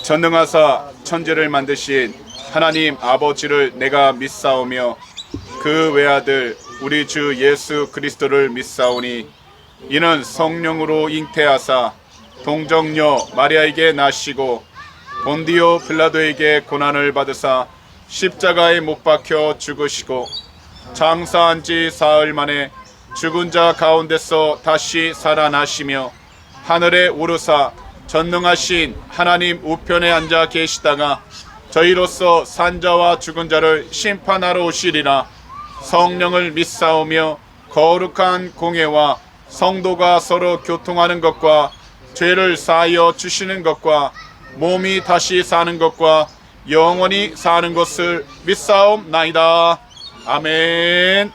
전능하사 천지를 만드신 하나님 아버지를 내가 믿사오며 그 외아들 우리 주 예수 그리스도를 믿사오니 이는 성령으로 잉태하사 동정녀 마리아에게 나시고 본디오 빌라도에게 고난을 받으사 십자가에 못 박혀 죽으시고 장사한 지 사흘 만에 죽은 자 가운데서 다시 살아나시며 하늘에 오르사 전능하신 하나님 우편에 앉아 계시다가 저희로서 산자와 죽은 자를 심판하러 오시리라. 성령을 믿사오며 거룩한 공예와 성도가 서로 교통하는 것과 죄를 사하여 주시는 것과 몸이 다시 사는 것과 영원히 사는 것을 믿사옵나이다. 아멘.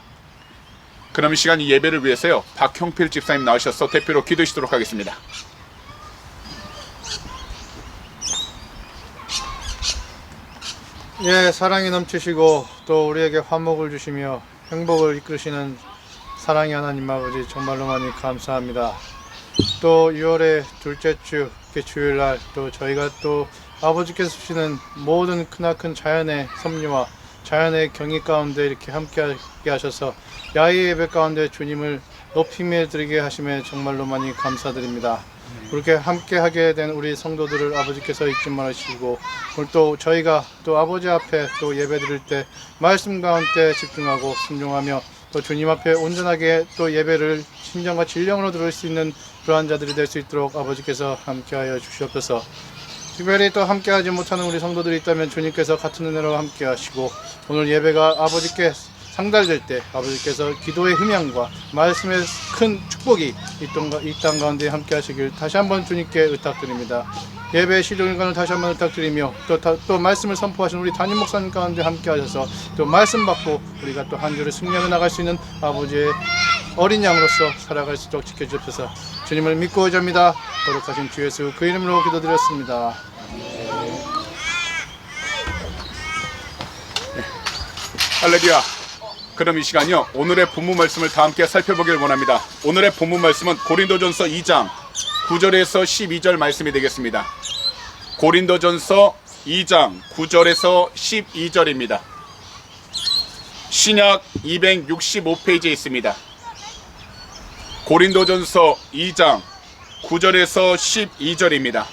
그럼 이 시간 이 예배를 위해서요 박형필 집사님 나오셔서 대표로 기도해 주도록 하겠습니다. 예, 사랑이 넘치시고 또 우리에게 화목을 주시며 행복을 이끌으시는 사랑의 하나님 아버지 정말로 많이 감사합니다. 또 6월의 둘째 주 주일날 또 저희가 또 아버지께서 주시는 모든 크나큰 자연의 섭리와 자연의 경이 가운데 이렇게 함께하게 하셔서 야외 예배 가운데 주님을 높임에 드리게 하심에 정말로 많이 감사드립니다. 그렇게 함께하게 된 우리 성도들을 아버지께서 잊지 말으시고 오늘 또 저희가 또 아버지 앞에 또 예배 드릴 때 말씀 가운데 집중하고 순종하며 또 주님 앞에 온전하게 또 예배를 심정과 진령으로 들을 수 있는 그러한 자들이 될 수 있도록 아버지께서 함께하여 주시옵소서. 특별히 또 함께하지 못하는 우리 성도들이 있다면 주님께서 같은 은혜로 함께하시고 오늘 예배가 아버지께 상달될 때 아버지께서 기도의 흠양과 말씀의 큰 축복이 이 땅 가운데 함께 하시길 다시 한번 주님께 의탁드립니다. 예배의 시종일관을 다시 한번 의탁드리며 또 말씀을 선포하신 우리 담임 목사님 가운데 함께 하셔서 또 말씀 받고 우리가 또 한 주를 승리하며 나갈 수 있는 아버지의 어린 양으로서 살아갈 수 있도록 지켜주옵소서. 주님을 믿고 의지합니다. 거룩하신 주 예수 그 이름으로 기도드렸습니다. 할렐루야. 그럼 이 시간요 오늘의 본문 말씀을 다 함께 살펴보길 원합니다. 오늘의 본문 말씀은 고린도전서 2장 9절에서 12절 말씀이 되겠습니다. 고린도전서 2장 9절에서 12절입니다. 신약 265페이지에 있습니다. 고린도전서 2장 9절에서 12절입니다.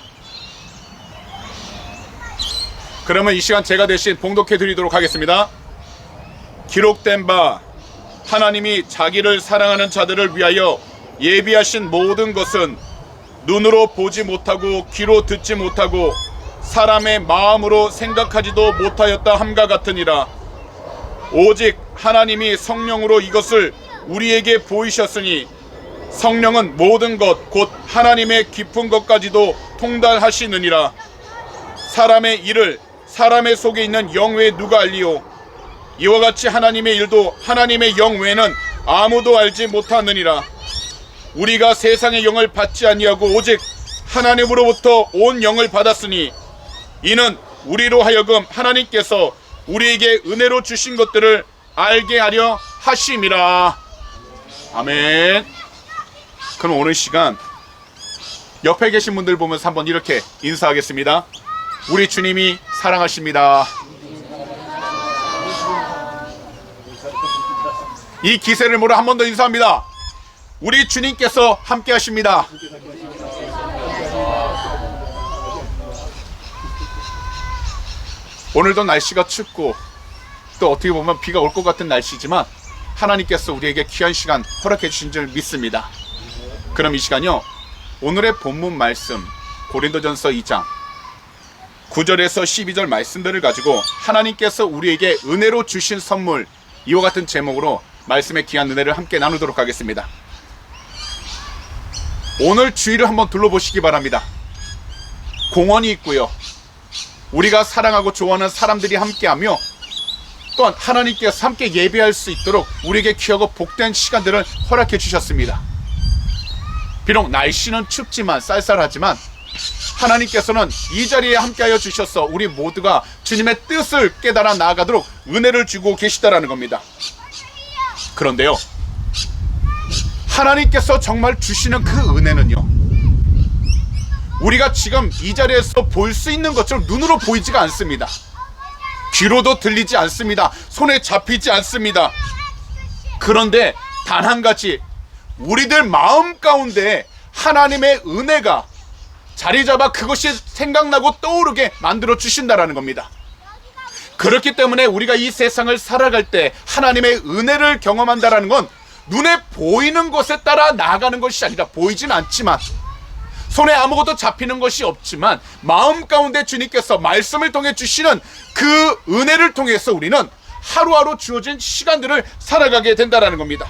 그러면 이 시간 제가 대신 봉독해 드리도록 하겠습니다. 기록된 바 하나님이 자기를 사랑하는 자들을 위하여 예비하신 모든 것은 눈으로 보지 못하고 귀로 듣지 못하고 사람의 마음으로 생각하지도 못하였다 함과 같으니라. 오직 하나님이 성령으로 이것을 우리에게 보이셨으니 성령은 모든 것 곧 하나님의 깊은 것까지도 통달하시느니라. 사람의 일을 사람의 속에 있는 영 외에 누가 알리요? 이와 같이 하나님의 일도 하나님의 영 외에는 아무도 알지 못하느니라. 우리가 세상의 영을 받지 아니하고 오직 하나님으로부터 온 영을 받았으니 이는 우리로 하여금 하나님께서 우리에게 은혜로 주신 것들을 알게 하려 하심이라. 아멘. 그럼 오늘 시간 옆에 계신 분들 보면서 한번 이렇게 인사하겠습니다. 우리 주님이 사랑하십니다. 이 기세를 몰아 한 번 더 인사합니다. 우리 주님께서 함께 하십니다. 오늘도 날씨가 춥고 또 어떻게 보면 비가 올 것 같은 날씨지만 하나님께서 우리에게 귀한 시간 허락해 주신 줄 믿습니다. 그럼 이 시간요 오늘의 본문 말씀 고린도전서 2장 9절에서 12절 말씀들을 가지고 하나님께서 우리에게 은혜로 주신 선물 이와 같은 제목으로 말씀의 귀한 은혜를 함께 나누도록 하겠습니다. 오늘 주위를 한번 둘러보시기 바랍니다. 공원이 있고요. 우리가 사랑하고 좋아하는 사람들이 함께하며 또한 하나님께서 함께 예배할 수 있도록 우리에게 귀하고 복된 시간들을 허락해 주셨습니다. 비록 날씨는 춥지만 쌀쌀하지만 하나님께서는 이 자리에 함께하여 주셔서 우리 모두가 주님의 뜻을 깨달아 나아가도록 은혜를 주고 계시다라는 겁니다. 그런데요 하나님께서 정말 주시는 그 은혜는요 우리가 지금 이 자리에서 볼 수 있는 것처럼 눈으로 보이지가 않습니다. 귀로도 들리지 않습니다. 손에 잡히지 않습니다. 그런데 단 한 가지, 우리들 마음 가운데 하나님의 은혜가 자리 잡아 그것이 생각나고 떠오르게 만들어 주신다라는 겁니다. 그렇기 때문에 우리가 이 세상을 살아갈 때 하나님의 은혜를 경험한다라는 건 눈에 보이는 것에 따라 나아가는 것이 아니라, 보이진 않지만 손에 아무것도 잡히는 것이 없지만 마음 가운데 주님께서 말씀을 통해 주시는 그 은혜를 통해서 우리는 하루하루 주어진 시간들을 살아가게 된다는 겁니다.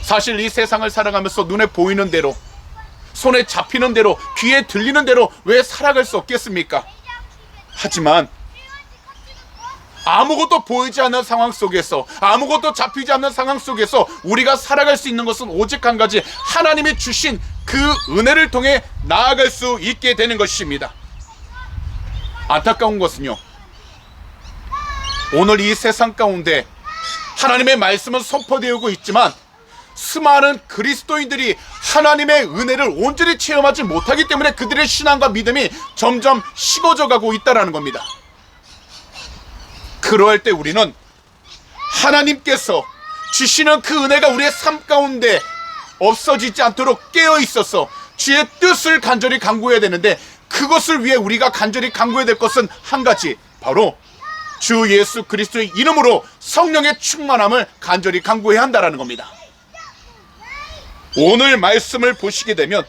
사실 이 세상을 살아가면서 눈에 보이는 대로, 손에 잡히는 대로, 귀에 들리는 대로 왜 살아갈 수 없겠습니까? 하지만 아무것도 보이지 않는 상황 속에서, 아무것도 잡히지 않는 상황 속에서 우리가 살아갈 수 있는 것은 오직 한 가지, 하나님이 주신 그 은혜를 통해 나아갈 수 있게 되는 것입니다. 안타까운 것은요, 오늘 이 세상 가운데 하나님의 말씀은 선포되고 있지만 수많은 그리스도인들이 하나님의 은혜를 온전히 체험하지 못하기 때문에 그들의 신앙과 믿음이 점점 식어져 가고 있다는 겁니다. 그러할 때 우리는 하나님께서 주시는 그 은혜가 우리의 삶 가운데 없어지지 않도록 깨어 있어서 주의 뜻을 간절히 간구해야 되는데, 그것을 위해 우리가 간절히 간구해야 될 것은 한 가지, 바로 주 예수 그리스도의 이름으로 성령의 충만함을 간절히 간구해야 한다는 겁니다. 오늘 말씀을 보시게 되면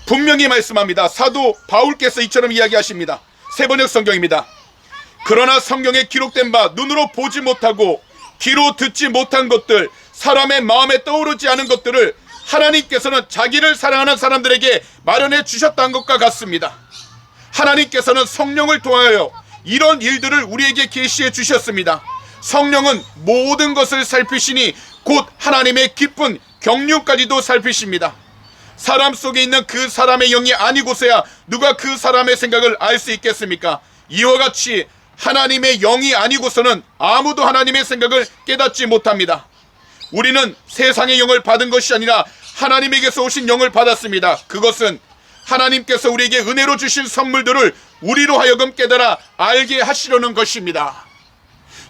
분명히 말씀합니다. 사도 바울께서 이처럼 이야기하십니다. 세번역 성경입니다. 그러나 성경에 기록된 바 눈으로 보지 못하고 귀로 듣지 못한 것들, 사람의 마음에 떠오르지 않은 것들을 하나님께서는 자기를 사랑하는 사람들에게 마련해 주셨다는 것과 같습니다. 하나님께서는 성령을 통하여 이런 일들을 우리에게 계시해 주셨습니다. 성령은 모든 것을 살피시니 곧 하나님의 깊은 경륜까지도 살피십니다. 사람 속에 있는 그 사람의 영이 아니고서야 누가 그 사람의 생각을 알 수 있겠습니까? 이와 같이 하나님의 영이 아니고서는 아무도 하나님의 생각을 깨닫지 못합니다. 우리는 세상의 영을 받은 것이 아니라 하나님에게서 오신 영을 받았습니다. 그것은 하나님께서 우리에게 은혜로 주신 선물들을 우리로 하여금 깨달아 알게 하시려는 것입니다.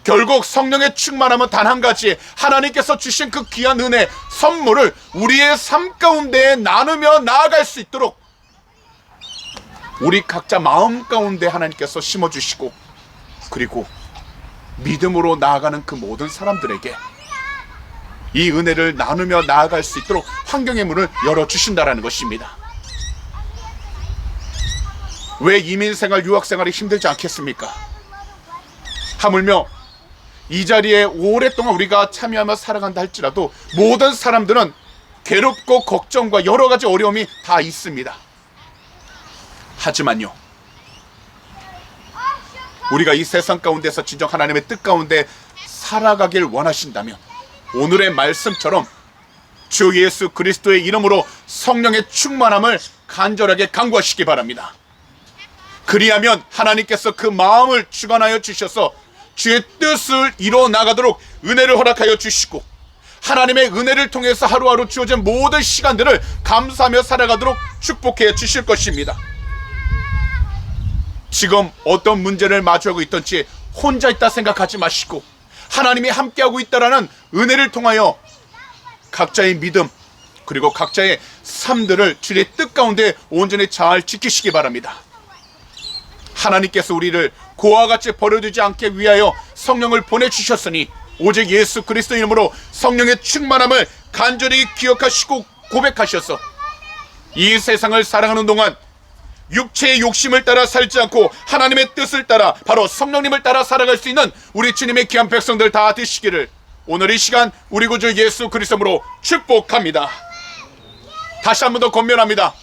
결국 성령의 충만함은 단 한 가지, 하나님께서 주신 그 귀한 은혜, 선물을 우리의 삶 가운데 나누며 나아갈 수 있도록 우리 각자 마음 가운데 하나님께서 심어주시고, 그리고 믿음으로 나아가는 그 모든 사람들에게 이 은혜를 나누며 나아갈 수 있도록 환경의 문을 열어주신다는 것입니다. 왜 이민생활, 유학생활이 힘들지 않겠습니까? 하물며 이 자리에 오랫동안 우리가 참여하며 살아간다 할지라도 모든 사람들은 괴롭고 걱정과 여러 가지 어려움이 다 있습니다. 하지만요, 우리가 이 세상 가운데서 진정 하나님의 뜻 가운데 살아가길 원하신다면 오늘의 말씀처럼 주 예수 그리스도의 이름으로 성령의 충만함을 간절하게 간구하시기 바랍니다. 그리하면 하나님께서 그 마음을 주관하여 주셔서 주의 뜻을 이루어 나가도록 은혜를 허락하여 주시고, 하나님의 은혜를 통해서 하루하루 주어진 모든 시간들을 감사하며 살아가도록 축복해 주실 것입니다. 지금 어떤 문제를 마주하고 있든지 혼자 있다 생각하지 마시고 하나님이 함께하고 있다라는 은혜를 통하여 각자의 믿음, 그리고 각자의 삶들을 주의 뜻 가운데 온전히 잘 지키시기 바랍니다. 하나님께서 우리를 고와 같이 버려두지 않게 위하여 성령을 보내주셨으니 오직 예수 그리스도 이름으로 성령의 충만함을 간절히 기억하시고 고백하셔서 이 세상을 살아가는 동안 육체의 욕심을 따라 살지 않고 하나님의 뜻을 따라 바로 성령님을 따라 살아갈 수 있는 우리 주님의 귀한 백성들 다 되시기를 오늘 이 시간 우리 구주 예수 그리스도로 축복합니다. 다시 한 번 더 권면합니다.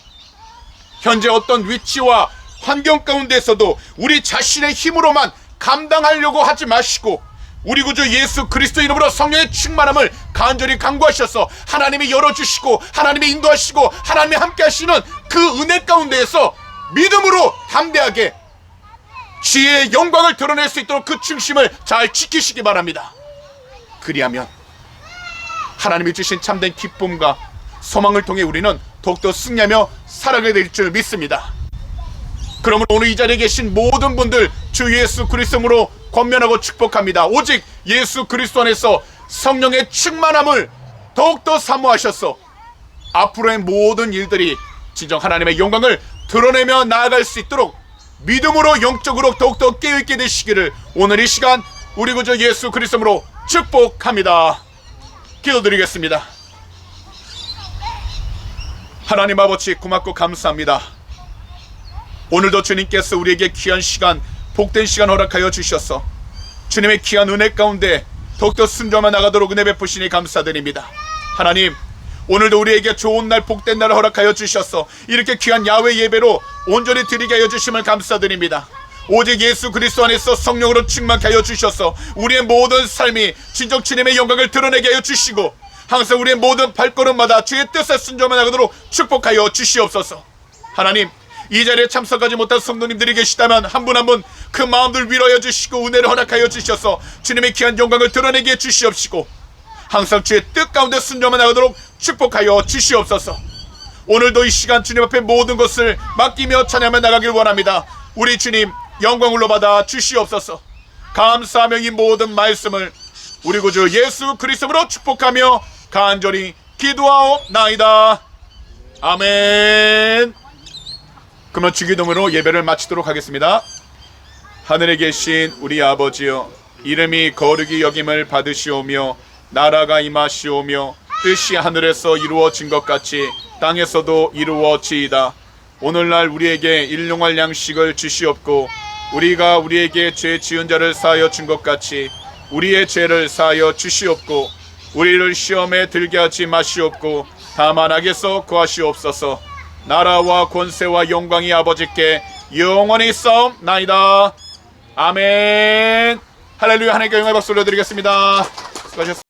현재 어떤 위치와 환경 가운데서도 우리 자신의 힘으로만 감당하려고 하지 마시고 우리 구주 예수 그리스도 이름으로 성령의 충만함을 간절히 간구하셔서 하나님이 열어주시고 하나님이 인도하시고 하나님이 함께 하시는 그 은혜 가운데에서 믿음으로 담대하게 주의 영광을 드러낼 수 있도록 그 중심을 잘 지키시기 바랍니다. 그리하면 하나님이 주신 참된 기쁨과 소망을 통해 우리는 더욱더 승리하며 살아가게 될 줄 믿습니다. 그러므로 오늘 이 자리에 계신 모든 분들 주 예수 그리스도로 권면하고 축복합니다. 오직 예수 그리스도 안에서 성령의 충만함을 더욱더 사모하셔서 앞으로의 모든 일들이 진정 하나님의 영광을 드러내며 나아갈 수 있도록 믿음으로 영적으로 더욱더 깨어있게 되시기를 오늘 이 시간 우리 구주 예수 그리스도로 축복합니다. 기도드리겠습니다. 하나님 아버지 고맙고 감사합니다. 오늘도 주님께서 우리에게 귀한 시간, 복된 시간 허락하여 주셔서 주님의 귀한 은혜 가운데 더욱더 순종하며 나가도록 은혜 베푸시니 감사드립니다. 하나님, 오늘도 우리에게 좋은 날, 복된 날을 허락하여 주셔서 이렇게 귀한 야훼 예배로 온전히 드리게 하여 주심을 감사드립니다. 오직 예수 그리스도 안에서 성령으로 충만케 하여 주셔서 우리의 모든 삶이 진정 주님의 영광을 드러내게 하여 주시고 항상 우리의 모든 발걸음마다 주의 뜻에 순종하며 나가도록 축복하여 주시옵소서. 하나님, 이 자리에 참석하지 못한 성도님들이 계시다면 한 분 한 분 그 마음들 위로하여 주시고 은혜를 허락하여 주셔서 주님의 귀한 영광을 드러내게 해 주시옵시고 항상 주의 뜻 가운데 순종하며 나가도록 축복하여 주시옵소서. 오늘도 이 시간 주님 앞에 모든 것을 맡기며 찬양하며 나가길 원합니다. 우리 주님 영광으로 받아 주시옵소서. 감사하며 이 모든 말씀을 우리 구주 예수 그리스도로 축복하며 간절히 기도하옵나이다. 아멘. 그러면 주기도문으로 예배를 마치도록 하겠습니다. 하늘에 계신 우리 아버지여, 이름이 거룩히 여김을 받으시오며 나라가 임하시오며 뜻이 하늘에서 이루어진 것 같이 땅에서도 이루어지이다. 오늘날 우리에게 일용할 양식을 주시옵고 우리가 우리에게 죄 지은 자를 사하여 준 것 같이 우리의 죄를 사하여 주시옵고 우리를 시험에 들게 하지 마시옵고 다만 악에서 구하시옵소서. 나라와 권세와 영광이 아버지께 영원히 싸움나이다. 아멘. 할렐루야. 하나님께 영광의 박수 올려드리겠습니다. 수고하셨습니다.